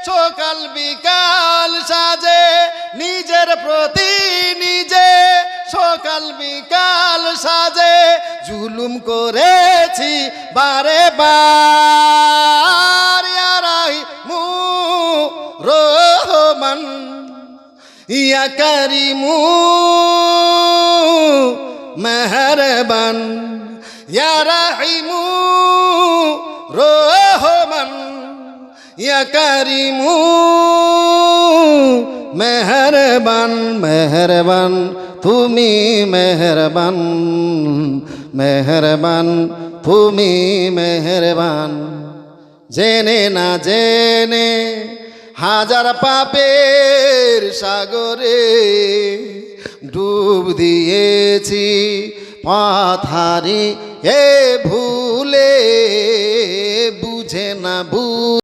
সকাল বিকাল সাজে নিজের প্রতি নিজে সকাল বিকাল সাজে জুলুম করেছি বারে বার ইয়া রাহিমু রহমান ইয়া কারিমু মেহেরবান ইয়া রাহিমু রহমান ইয়া কারিমু মেহেরবান মেহেরবান তুমি মেহেরবান মেহেরবান তুমি মেহেরবান জেনে না জেনে হাজার পাপের সাগরে ডুব দিয়েছি পথ হারিয়ে ভুলে বুঝে না